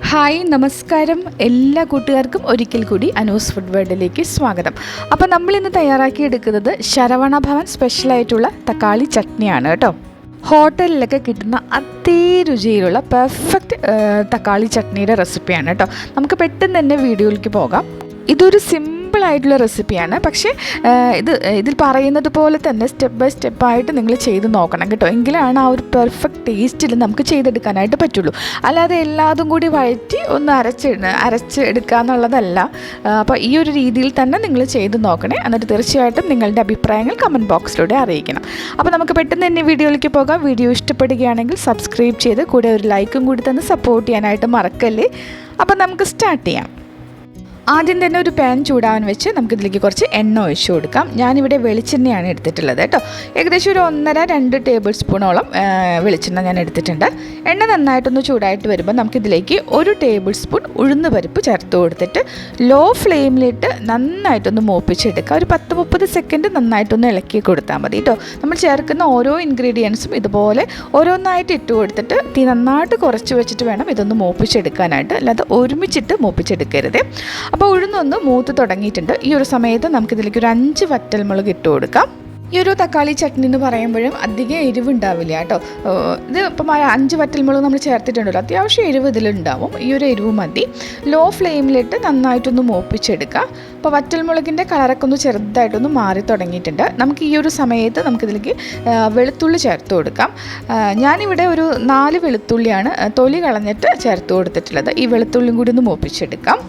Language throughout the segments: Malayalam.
ഹായ് നമസ്കാരം എല്ലാ കൂട്ടുകാർക്കും ഒരിക്കൽ കൂടി അനൂസ് ഫുഡ് വേൾഡിലേക്ക് സ്വാഗതം. അപ്പോൾ നമ്മളിന്ന് തയ്യാറാക്കിയെടുക്കുന്നത് ശരവണ ഭവൻ സ്പെഷ്യലായിട്ടുള്ള തക്കാളി ചട്നിയാണ് കേട്ടോ. ഹോട്ടലിലൊക്കെ കിട്ടുന്ന അതേ രുചിയിലുള്ള പെർഫെക്റ്റ് തക്കാളി ചട്നിയുടെ റെസിപ്പിയാണ് കേട്ടോ. നമുക്ക് പെട്ടെന്ന് തന്നെ വീഡിയോയിലേക്ക് പോകാം. ഇതൊരു സിമ്പിളായിട്ടുള്ള റെസിപ്പിയാണ്, പക്ഷേ ഇതിൽ പറയുന്നത് പോലെ തന്നെ സ്റ്റെപ്പ് ബൈ സ്റ്റെപ്പായിട്ട് നിങ്ങൾ ചെയ്ത് നോക്കണം കേട്ടോ. എങ്കിലാണ് ആ ഒരു പെർഫെക്റ്റ് ടേസ്റ്റിൽ നമുക്ക് ചെയ്തെടുക്കാനായിട്ട് പറ്റുള്ളൂ. അല്ലാതെ എല്ലാതും കൂടി വഴറ്റി ഒന്ന് അരച്ച് എടുക്കുക എന്നുള്ളതല്ല. അപ്പോൾ ഈ ഒരു രീതിയിൽ തന്നെ നിങ്ങൾ ചെയ്ത് നോക്കണേ. എന്നിട്ട് തീർച്ചയായിട്ടും നിങ്ങളുടെ അഭിപ്രായങ്ങൾ കമൻറ്റ് ബോക്സിലൂടെ അറിയിക്കണം. അപ്പോൾ നമുക്ക് പെട്ടെന്ന് തന്നെ വീഡിയോയിലേക്ക് പോകാം. വീഡിയോ ഇഷ്ടപ്പെടുകയാണെങ്കിൽ സബ്സ്ക്രൈബ് ചെയ്ത് കൂടെ ഒരു ലൈക്കും കൂടി തന്ന് സപ്പോർട്ട് ചെയ്യാനായിട്ട് മറക്കല്ലേ. അപ്പോൾ നമുക്ക് സ്റ്റാർട്ട് ചെയ്യാം. ആദ്യം തന്നെ ഒരു പാൻ ചൂടാവാൻ വെച്ച് നമുക്കിതിലേക്ക് കുറച്ച് എണ്ണ ഒഴിച്ചു കൊടുക്കാം. ഞാനിവിടെ വെളിച്ചെണ്ണയാണ് എടുത്തിട്ടുള്ളത് കേട്ടോ. ഏകദേശം ഒരു 1.5-2 ടേബിൾ സ്പൂണോളം വെളിച്ചെണ്ണ ഞാൻ എടുത്തിട്ടുണ്ട്. എണ്ണ നന്നായിട്ടൊന്ന് ചൂടായിട്ട് വരുമ്പോൾ നമുക്കിതിലേക്ക് 1 ടേബിൾ സ്പൂൺ ഉഴുന്ന് പരിപ്പ് ചേർത്ത് കൊടുത്തിട്ട് ലോ ഫ്ലെയിമിലിട്ട് നന്നായിട്ടൊന്ന് മൂപ്പിച്ചെടുക്കുക. ഒരു 10-30 സെക്കൻഡ് നന്നായിട്ടൊന്ന് ഇളക്കി കൊടുത്താൽ മതി കേട്ടോ. നമ്മൾ ചേർക്കുന്ന ഓരോ ഇൻഗ്രീഡിയൻസും ഇതുപോലെ ഓരോന്നായിട്ട് ഇട്ട് കൊടുത്തിട്ട് തീ നന്നായിട്ട് കുറച്ച് വെച്ചിട്ട് വേണം ഇതൊന്ന് മൂപ്പിച്ചെടുക്കാനായിട്ട്, അല്ലാതെ ഒരുമിച്ചിട്ട് മൂപ്പിച്ചെടുക്കരുത്. അപ്പോൾ ഉഴുന്നൊന്ന് മൂത്ത് തുടങ്ങിയിട്ടുണ്ട്. ഈ ഒരു സമയത്ത് നമുക്കിതിലേക്ക് ഒരു 5 വറ്റൽമുളക് ഇട്ട് കൊടുക്കാം. ഈ ഒരു തക്കാളി ചട്നി എന്ന് പറയുമ്പോഴും അധികം എരിവുണ്ടാവില്ല കേട്ടോ. ഇത് ഇപ്പം 5 വറ്റൽമുളക് നമ്മൾ ചേർത്തിട്ടുണ്ടല്ലോ, അത്യാവശ്യം എരിവ് ഇതിലുണ്ടാവും. ഈ ഒരു എരിവ് മതി. ലോ ഫ്ലെയിമിലിട്ട് നന്നായിട്ടൊന്ന് മൂപ്പിച്ചെടുക്കുക. അപ്പോൾ വറ്റൽമുളകിൻ്റെ കളറൊക്കെ ഒന്ന് ചെറുതായിട്ടൊന്ന് മാറി തുടങ്ങിയിട്ടുണ്ട്. നമുക്ക് ഈ ഒരു സമയത്ത് നമുക്കിതിലേക്ക് വെളുത്തുള്ളി ചേർത്ത് കൊടുക്കാം. ഞാനിവിടെ ഒരു 4 വെളുത്തുള്ളിയാണ് തൊലി കളഞ്ഞിട്ട് ചേർത്ത് കൊടുത്തിട്ടുള്ളത്. ഈ വെളുത്തുള്ളിയും കൂടി ഒന്ന് മൂപ്പിച്ചെടുക്കാം.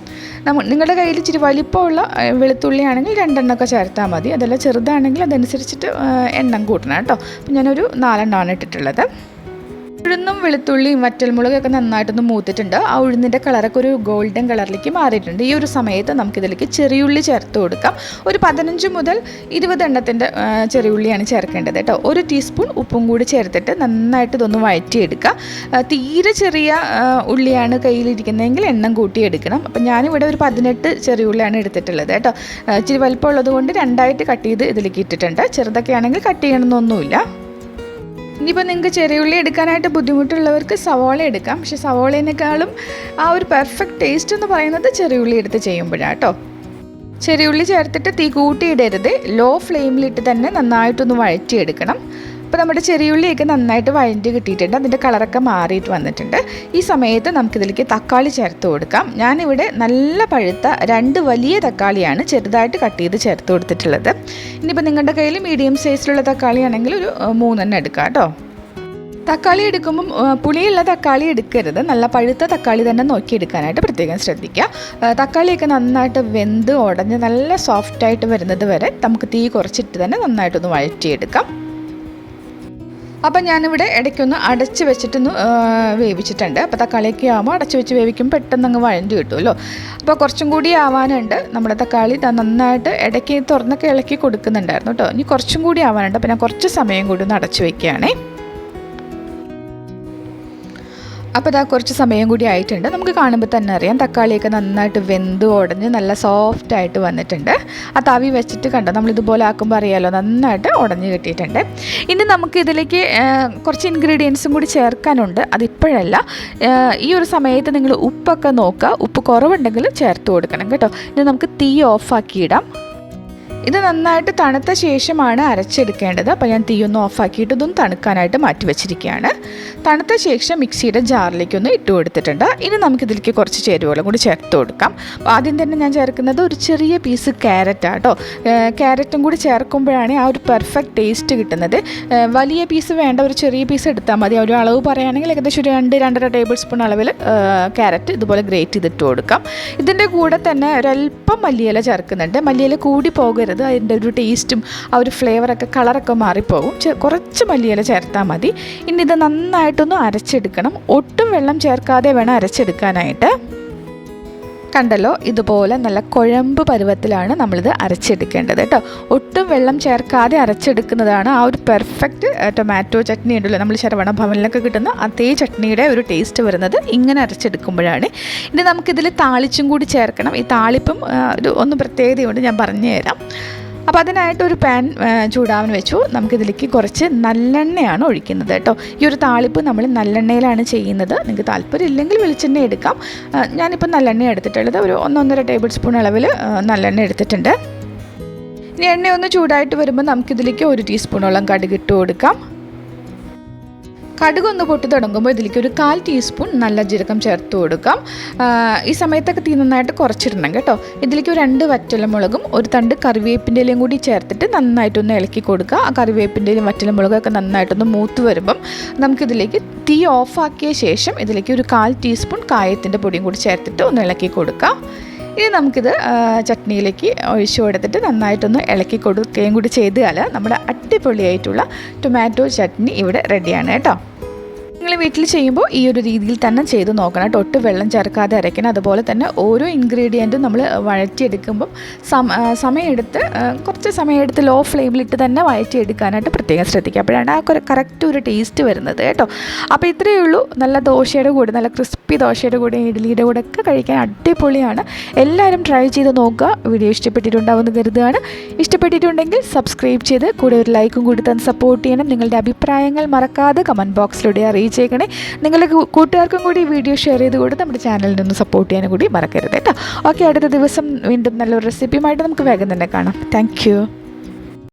നിങ്ങളുടെ കയ്യിൽ ഇച്ചിരി വലിപ്പമുള്ള വെളുത്തുള്ളി ആണെങ്കിൽ 2 എണ്ണമൊക്കെ ചേർത്താൽ മതി. അതല്ല ചെറുതാണെങ്കിൽ അതനുസരിച്ചിട്ട് എണ്ണം കൂട്ടണം കേട്ടോ. അപ്പം ഞാനൊരു 4 എണ്ണമാണ് ഇട്ടിട്ടുള്ളത്. ഉഴുന്നും വെളുത്തുള്ളിയും വറ്റൽമുളകൊക്കെ നന്നായിട്ടൊന്ന് മൂത്തിട്ടുണ്ട്. ആ ഉഴുന്നിൻ്റെ കളറൊക്കെ ഒരു ഗോൾഡൻ കളറിലേക്ക് മാറിയിട്ടുണ്ട്. ഈ ഒരു സമയത്ത് നമുക്കിതിലേക്ക് ചെറിയുള്ളി ചേർത്ത് കൊടുക്കാം. ഒരു 15 മുതൽ 20 എണ്ണത്തിൻ്റെ ചെറിയുള്ളിയാണ് ചേർക്കേണ്ടത് കേട്ടോ. 1 ടീസ്പൂൺ ഉപ്പും കൂടി ചേർത്തിട്ട് നന്നായിട്ട് ഇതൊന്ന് വഴറ്റിയെടുക്കുക. തീരെ ചെറിയ ഉള്ളിയാണ് കയ്യിലിരിക്കുന്നതെങ്കിൽ എണ്ണം കൂട്ടിയെടുക്കണം. അപ്പം ഞാനിവിടെ ഒരു 18 ചെറിയുള്ളിയാണ് എടുത്തിട്ടുള്ളത് കേട്ടോ. ഇച്ചിരി വലിപ്പമുള്ളത് കൊണ്ട് 2ആയിട്ട് കട്ട് ചെയ്ത് ഇതിലേക്ക് ഇട്ടിട്ടുണ്ട്. ചെറുതൊക്കെ ആണെങ്കിൽ കട്ട് ചെയ്യണമെന്നൊന്നുമില്ല. ഇനിയിപ്പോൾ നിങ്ങൾക്ക് ചെറിയുള്ളി എടുക്കാനായിട്ട് ബുദ്ധിമുട്ടുള്ളവർക്ക് സവോള എടുക്കാം. പക്ഷേ സവോളേനേക്കാളും ആ ഒരു പെർഫെക്റ്റ് ടേസ്റ്റ് എന്ന് പറയുന്നത് ചെറിയുള്ളി എടുത്ത് ചെയ്യുമ്പോഴാണ് കേട്ടോ. ചെറിയുള്ളി ചേർത്തിട്ട് തീ കൂട്ടിയിടരുത്. ലോ ഫ്ലെയിമിലിട്ട് തന്നെ നന്നായിട്ടൊന്ന് വഴറ്റിയെടുക്കണം. അപ്പോൾ നമ്മുടെ ചെറിയുള്ളിയൊക്കെ നന്നായിട്ട് വഴറ്റി കിട്ടിയിട്ടുണ്ട്. അതിൻ്റെ കളറൊക്കെ മാറിയിട്ട് വന്നിട്ടുണ്ട്. ഈ സമയത്ത് നമുക്കിതിലേക്ക് തക്കാളി ചേർത്ത് കൊടുക്കാം. ഞാനിവിടെ നല്ല പഴുത്ത 2 വലിയ തക്കാളിയാണ് ചെറുതായിട്ട് കട്ട് ചെയ്ത് ചേർത്ത് കൊടുത്തിട്ടുള്ളത്. ഇനിയിപ്പോൾ നിങ്ങളുടെ കയ്യിൽ മീഡിയം സൈസിലുള്ള തക്കാളി ആണെങ്കിൽ ഒരു 3 എണ്ണം എടുക്കാം കേട്ടോ. തക്കാളി എടുക്കുമ്പം പുളിയുള്ള തക്കാളി എടുക്കരുത്. നല്ല പഴുത്ത തക്കാളി തന്നെ നോക്കിയെടുക്കാനായിട്ട് പ്രത്യേകം ശ്രദ്ധിക്കുക. തക്കാളിയൊക്കെ നന്നായിട്ട് വെന്ത് ഉടഞ്ഞ് നല്ല സോഫ്റ്റായിട്ട് വരുന്നത് വരെ നമുക്ക് തീ കുറച്ചിട്ട് തന്നെ നന്നായിട്ടൊന്ന് വഴറ്റിയെടുക്കാം. അപ്പം ഞാനിവിടെ ഇടയ്ക്കൊന്ന് അടച്ച് വെച്ചിട്ടൊന്ന് വേവിച്ചിട്ടുണ്ട്. അപ്പോൾ തക്കാളിയൊക്കെ ആകുമ്പോൾ അടച്ച് വെച്ച് വേവിക്കുമ്പോൾ പെട്ടെന്ന് അങ്ങ് വഴണ്ടി കിട്ടുമല്ലോ. അപ്പോൾ കുറച്ചും കൂടി ആവാനുണ്ട്. നമ്മുടെ തക്കാളി നന്നായിട്ട് ഇടയ്ക്ക് തുറന്നൊക്കെ ഇളക്കി കൊടുക്കുന്നുണ്ടായിരുന്നു കേട്ടോ. ഇനി കുറച്ചും കൂടി ആവാനുണ്ട്. അപ്പോൾ ഞാൻ കുറച്ച് സമയം കൂടി ഒന്ന് അടച്ച് വയ്ക്കുകയാണേ. അപ്പോൾ ഇതാ കുറച്ച് സമയം കൂടി ആയിട്ടുണ്ട്. നമുക്ക് കാണുമ്പോൾ തന്നെ അറിയാം തക്കാളിയൊക്കെ നന്നായിട്ട് വെന്ത് ഉടഞ്ഞ് നല്ല സോഫ്റ്റായിട്ട് വന്നിട്ടുണ്ട്. ആ തവി വെച്ചിട്ട് കണ്ടോ, നമ്മളിതുപോലെ ആക്കുമ്പോൾ അറിയാമല്ലോ നന്നായിട്ട് ഉടഞ്ഞ് കിട്ടിയിട്ടുണ്ട്. ഇനി നമുക്ക് ഇതിലേക്ക് കുറച്ച് ഇൻഗ്രീഡിയൻസും കൂടി ചേർക്കാനുണ്ട്. അതിപ്പോഴല്ല, ഈ ഒരു സമയത്ത് നിങ്ങൾ ഉപ്പൊക്കെ നോക്കുക. ഉപ്പ് കുറവുണ്ടെങ്കിൽ ചേർത്ത് കൊടുക്കണം കേട്ടോ. ഇനി നമുക്ക് തീ ഓഫാക്കിയിടാം. ഇത് നന്നായിട്ട് തണുത്ത ശേഷമാണ് അരച്ചെടുക്കേണ്ടത്. അപ്പോൾ ഞാൻ തീയൊന്ന് ഓഫാക്കിയിട്ട് ഇതൊന്ന് തണുക്കാനായിട്ട് മാറ്റി വെച്ചിരിക്കുകയാണ്. തണുത്ത ശേഷം മിക്സിയുടെ ജാറിലേക്കൊന്ന് ഇട്ട് കൊടുത്തിട്ടുണ്ട്. ഇനി നമുക്കിതിലേക്ക് കുറച്ച് ചേരുവകളും കൂടി ചേർത്ത് കൊടുക്കാം. ആദ്യം തന്നെ ഞാൻ ചേർക്കുന്നത് ഒരു ചെറിയ പീസ് ക്യാരറ്റാണ് കേട്ടോ. ക്യാരറ്റും കൂടി ചേർക്കുമ്പോഴാണ് ആ ഒരു പെർഫെക്റ്റ് ടേസ്റ്റ് കിട്ടുന്നത്. വലിയ പീസ് വേണ്ട, ഒരു ചെറിയ പീസ് എടുത്താൽ മതി. ഒരു അളവ് പറയുകയാണെങ്കിൽ ഏകദേശം ഒരു 2-2.5 ടേബിൾ സ്പൂൺ അളവിൽ ക്യാരറ്റ് ഇതുപോലെ ഗ്രേറ്റ് ചെയ്തിട്ട് കൊടുക്കാം. ഇതിൻ്റെ കൂടെ തന്നെ ഒരല്പം മല്ലിയില ചേർക്കുന്നുണ്ട്. മല്ലിയില കൂടി പോകരുത്. അതിൻ്റെ ഒരു ടേസ്റ്റും ആ ഒരു ഫ്ലേവറൊക്കെ കളറൊക്കെ മാറിപ്പോകും. കുറച്ച് മല്ലിയില ചേർത്താൽ മതി. ഇനി ഇത് നന്നായിട്ടൊന്ന് അരച്ചെടുക്കണം. ഒട്ടും വെള്ളം ചേർക്കാതെ വേണം അരച്ചെടുക്കാനായിട്ട്. കണ്ടല്ലോ, ഇതുപോലെ നല്ല കുഴമ്പ് പരുവത്തിലാണ് നമ്മളിത് അരച്ചെടുക്കേണ്ടത് കേട്ടോ. ഒട്ടും വെള്ളം ചേർക്കാതെ അരച്ചെടുക്കുന്നതാണ് ആ ഒരു പെർഫെക്റ്റ് ടൊമാറ്റോ ചട്നി ഉണ്ടല്ലോ, നമ്മൾ ശരവണ ഭവനിലൊക്കെ കിട്ടുന്ന അതേ ചട്നിയുടെ ഒരു ടേസ്റ്റ് വരുന്നത് ഇങ്ങനെ അരച്ചെടുക്കുമ്പോഴാണ്. ഇനി നമുക്കിതിൽ താളിച്ചും കൂടി ചേർക്കണം. ഈ താളിപ്പും ഒന്ന് പ്രത്യേകതയുണ്ട്, ഞാൻ പറഞ്ഞു തരാം. അപ്പോൾ അതിനായിട്ടൊരു പാൻ ചൂടാവാൻ വെച്ചു. നമുക്കിതിലേക്ക് കുറച്ച് നല്ലെണ്ണയാണ് ഒഴിക്കുന്നത് കേട്ടോ. ഈ ഒരു താളിപ്പ് നമ്മൾ നല്ലെണ്ണയിലാണ് ചെയ്യുന്നത്. നിങ്ങൾക്ക് താല്പര്യം ഇല്ലെങ്കിൽ വെളിച്ചെണ്ണ എടുക്കാം. ഞാനിപ്പോൾ നല്ലെണ്ണ എടുത്തിട്ടുള്ളത് ഒരു 1-1.5 ടേബിൾ സ്പൂൺ അളവിൽ നല്ലെണ്ണ എടുത്തിട്ടുണ്ട്. ഇനി എണ്ണ ഒന്ന് ചൂടായിട്ട് വരുമ്പോൾ നമുക്കിതിലേക്ക് 1 ടീസ്പൂണോളം കടുക് ഇട്ട് കൊടുക്കാം. കടുകൊന്ന് പൊട്ടി തുടങ്ങുമ്പോൾ ഇതിലേക്ക് ഒരു 1/4 ടീസ്പൂൺ നല്ല ജീരകം ചേർത്ത് കൊടുക്കാം. ഈ സമയത്തൊക്കെ തീ നന്നായിട്ട് കുറച്ചിടണം കേട്ടോ. ഇതിലേക്ക് 2 വറ്റൽമുളകും 1 തണ്ട് കറിവേപ്പിൻ്റെ ഇലയും കൂടി ചേർത്തിട്ട് നന്നായിട്ടൊന്ന് ഇളക്കി കൊടുക്കുക. ആ കറിവേപ്പിൻ്റെ ഇലയും വറ്റൽമുളകൊക്കെ നന്നായിട്ടൊന്ന് മൂത്ത് വരുമ്പം നമുക്കിതിലേക്ക് തീ ഓഫാക്കിയ ശേഷം ഇതിലേക്ക് ഒരു 1/4 ടീസ്പൂൺ കായത്തിൻ്റെ പൊടിയും കൂടി ചേർത്തിട്ട് ഒന്ന് ഇളക്കി കൊടുക്കാം. ഇനി നമുക്കിത് ചട്നിയിലേക്ക് ഒഴിച്ചു കൊടുത്തിട്ട് നന്നായിട്ടൊന്ന് ഇളക്കി കൊടുക്കുകയും കൂടി ചെയ്താൽ നമ്മുടെ അടിപൊളിയായിട്ടുള്ള ടൊമാറ്റോ ചട്നി ഇവിടെ റെഡിയാണ് കേട്ടോ. നിങ്ങൾ വീട്ടിൽ ചെയ്യുമ്പോൾ ഈ ഒരു രീതിയിൽ തന്നെ ചെയ്ത് നോക്കണം കേട്ടോ. ഒട്ടും വെള്ളം ചേർക്കാതെ അരയ്ക്കണം. അതുപോലെ തന്നെ ഓരോ ഇൻഗ്രീഡിയൻറ്റും നമ്മൾ വഴറ്റിയെടുക്കുമ്പം കുറച്ച് സമയമെടുത്ത് ലോ ഫ്ലെയിമിലിട്ട് തന്നെ വഴറ്റിയെടുക്കാനായിട്ട് പ്രത്യേകം ശ്രദ്ധിക്കുക. അപ്പോഴാണ് ആ കറക്റ്റ് ഒരു ടേസ്റ്റ് വരുന്നത് കേട്ടോ. അപ്പോൾ ഇത്രയേ ഉള്ളൂ. നല്ല ദോശയുടെ കൂടെ, നല്ല ക്രിസ്പി ദോശയുടെ കൂടെ, ഇഡ്ഡലിയുടെ കൂടെ ഒക്കെ കഴിക്കാൻ അടിപൊളിയാണ്. എല്ലാവരും ട്രൈ ചെയ്ത് നോക്കുക. വീഡിയോ ഇഷ്ടപ്പെട്ടിട്ടുണ്ടാവുമെന്ന് കരുതുകയാണ്. ഇഷ്ടപ്പെട്ടിട്ടുണ്ടെങ്കിൽ സബ്സ്ക്രൈബ് ചെയ്ത് കൂടെ ഒരു ലൈക്കും കൂടി തന്ന് സപ്പോർട്ട് ചെയ്യണം. നിങ്ങളുടെ അഭിപ്രായങ്ങൾ മറക്കാതെ കമൻറ്റ് ബോക്സിലൂടെ അറിയിച്ചേക്കണേ. നിങ്ങളുടെ കൂട്ടുകാർക്കും കൂടി വീഡിയോ ഷെയർ ചെയ്ത് കൂടി നമ്മുടെ ചാനലിനെ ഒന്ന് സപ്പോർട്ട് ചെയ്യാനും കൂടി മറക്കരുത് കേട്ടോ. ഓക്കെ, അടുത്ത ദിവസം വീണ്ടും നല്ലൊരു റെസിപ്പിയുമായിട്ട് നമുക്ക് വേഗം തന്നെ കാണാം. താങ്ക്